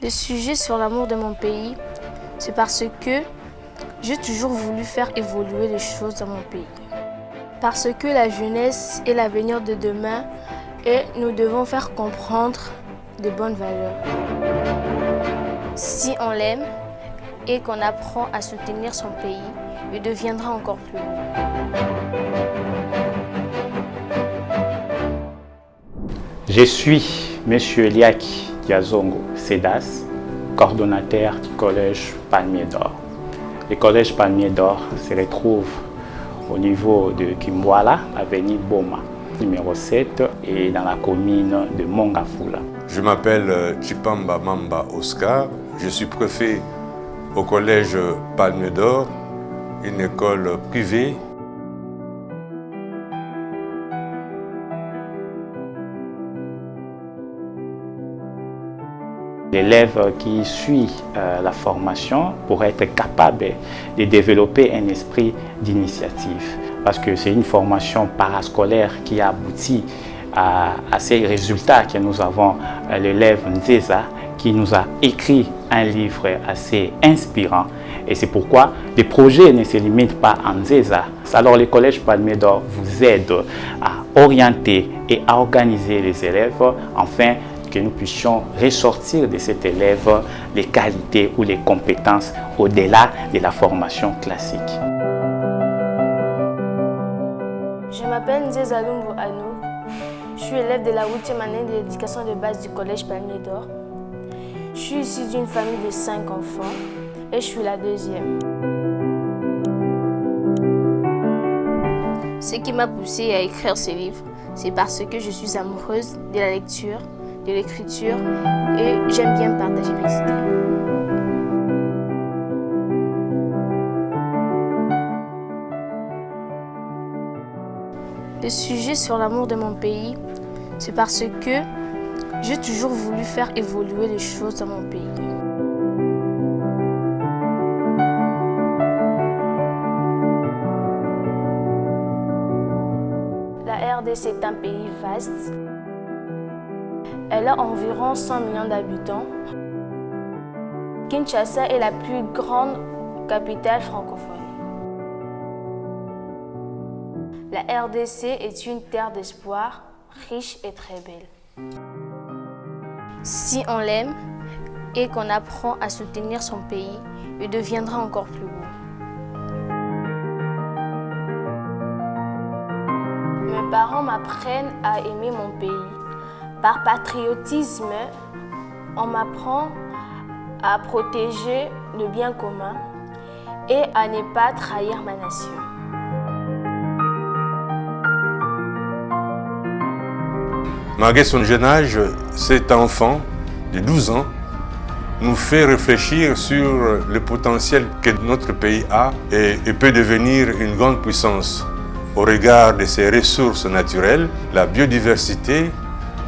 Le sujet sur l'amour de mon pays, c'est parce que j'ai toujours voulu faire évoluer les choses dans mon pays. Parce que la jeunesse est l'avenir de demain et nous devons faire comprendre de bonnes valeurs. Si on l'aime et qu'on apprend à soutenir son pays, il deviendra encore plus beau. Je suis M. Eliaki Diazongo Sedas, coordonnateur du Collège Palmier d'Or. Le Collège Palmier d'Or se retrouve au niveau de Kimwala, avenue Boma, numéro 7, et dans la commune de Mongafula. Je m'appelle Chipamba Mamba Oscar, je suis préfet au Collège Palmier d'Or, une école privée. L'élève qui suit la formation pourrait être capable de développer un esprit d'initiative parce que c'est une formation parascolaire qui aboutit à ces résultats que nous avons. L'élève Nzeza qui nous a écrit un livre assez inspirant et c'est pourquoi les projets ne se limitent pas à Nzeza. Alors le Collège Palmier d'Or vous aide à orienter et à organiser les élèves afin que nous puissions ressortir de cet élève les qualités ou les compétences au-delà de la formation classique. Je m'appelle Nzeza Lumbo Anou, je suis élève de la 8e année de l'éducation de base du Collège Palmier d'Or. Je suis issue d'une famille de 5 enfants et je suis la 2e. Ce qui m'a poussée à écrire ce livre, c'est parce que je suis amoureuse de la lecture, de l'écriture et j'aime bien partager mes idées. Le sujet sur l'amour de mon pays, c'est parce que j'ai toujours voulu faire évoluer les choses dans mon pays. La RDC est un pays vaste. Elle a environ 100 millions d'habitants. Kinshasa est la plus grande capitale francophone. La RDC est une terre d'espoir, riche et très belle. Si on l'aime et qu'on apprend à soutenir son pays, il deviendra encore plus beau. Mes parents m'apprennent à aimer mon pays. Par patriotisme, on m'apprend à protéger le bien commun et à ne pas trahir ma nation. Malgré son jeune âge, cet enfant de 12 ans nous fait réfléchir sur le potentiel que notre pays a et peut devenir une grande puissance au regard de ses ressources naturelles, la biodiversité,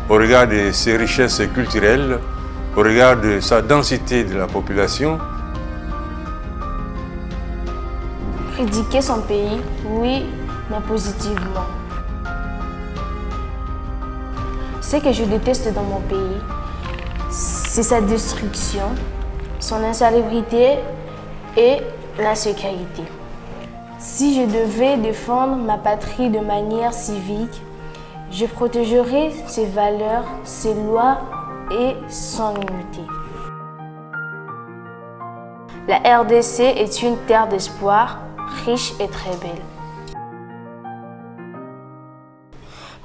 au regard de ses richesses culturelles, au regard de sa densité de la population. Critiquer son pays, oui, mais positivement. Ce que je déteste dans mon pays, c'est sa destruction, son insalubrité et l'insécurité. Si je devais défendre ma patrie de manière civique, je protégerai ses valeurs, ses lois et son unité. La RDC est une terre d'espoir, riche et très belle.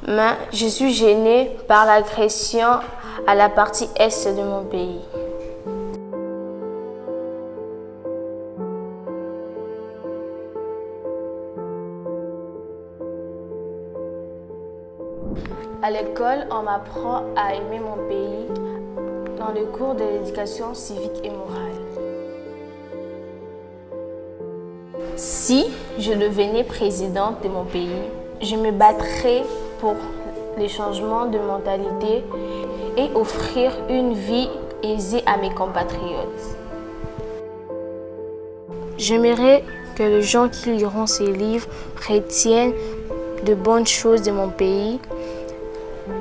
Mais je suis gênée par l'agression à la partie est de mon pays. À l'école, on m'apprend à aimer mon pays dans le cours de l'éducation civique et morale. Si je devenais présidente de mon pays, je me battrais pour les changements de mentalité et offrir une vie aisée à mes compatriotes. J'aimerais que les gens qui liront ces livres retiennent de bonnes choses de mon pays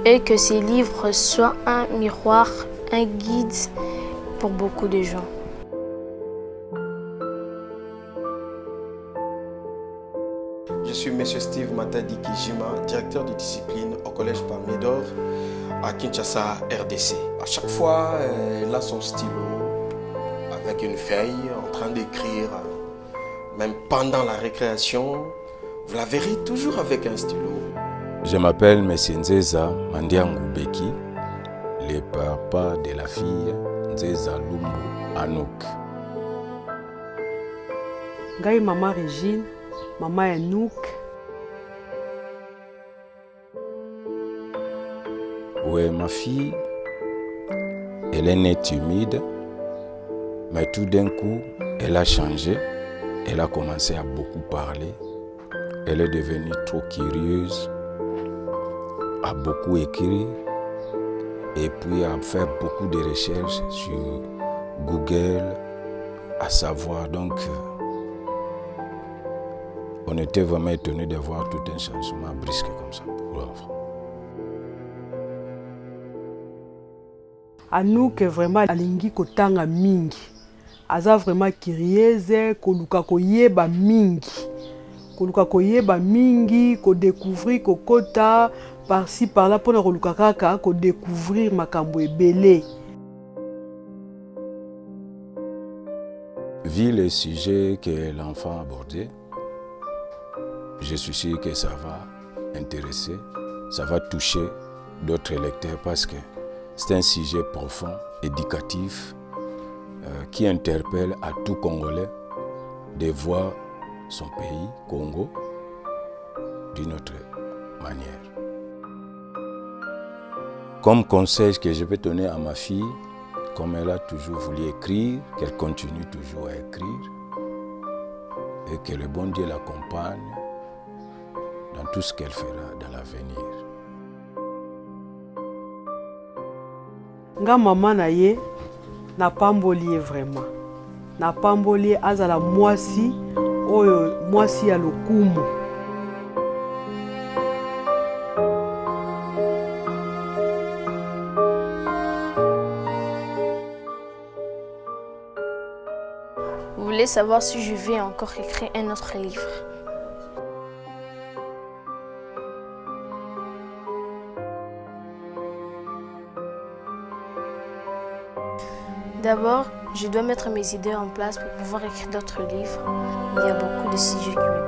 et que ces livres soient un miroir, un guide pour beaucoup de gens. Je suis M. Steve Matadi Kijima, directeur de discipline au collège Palme-d'Or à Kinshasa, RDC. À chaque fois, elle a son stylo avec une feuille en train d'écrire. Même pendant la récréation, vous la verrez toujours avec un stylo. Je m'appelle M. Nzeza Mandiangu Beki, le papa de la fille Nzeza Lumbu Anouk. Ngai maman Régine, maman Anouk. Oui, ma fille, elle est née timide, mais tout d'un coup, elle a changé. Elle a commencé à beaucoup parler. Elle est devenue trop curieuse, a beaucoup écrit et puis a fait beaucoup de recherches sur Google, à savoir. Donc, on était vraiment étonnés de voir tout un changement brusque comme ça pour l'enfant. Anouk vraiment alingi kotanga mingi. Aza vraiment curieuse, koluka koyeba mingi. Koluka koyeba mingi, ko découvrir kokota par-ci par-là pour koluka kaka ko découvrir makambo ebele. Vu les sujets que l'enfant a abordés, je suis sûr que ça va intéresser, ça va toucher d'autres lecteurs parce que c'est un sujet profond, éducatif, qui interpelle à tout Congolais de voir son pays, Congo, d'une autre manière. Comme conseil que je vais donner à ma fille, comme elle a toujours voulu écrire, qu'elle continue toujours à écrire et que le bon Dieu l'accompagne dans tout ce qu'elle fera dans l'avenir. Nga maman na ye na pamboli vraiment. Na pamboli azala mwasi oyo mwasi ya lokumu. Vous voulez savoir si je vais encore écrire un autre livre? D'abord, je dois mettre mes idées en place pour pouvoir écrire d'autres livres. Il y a beaucoup de sujets qui me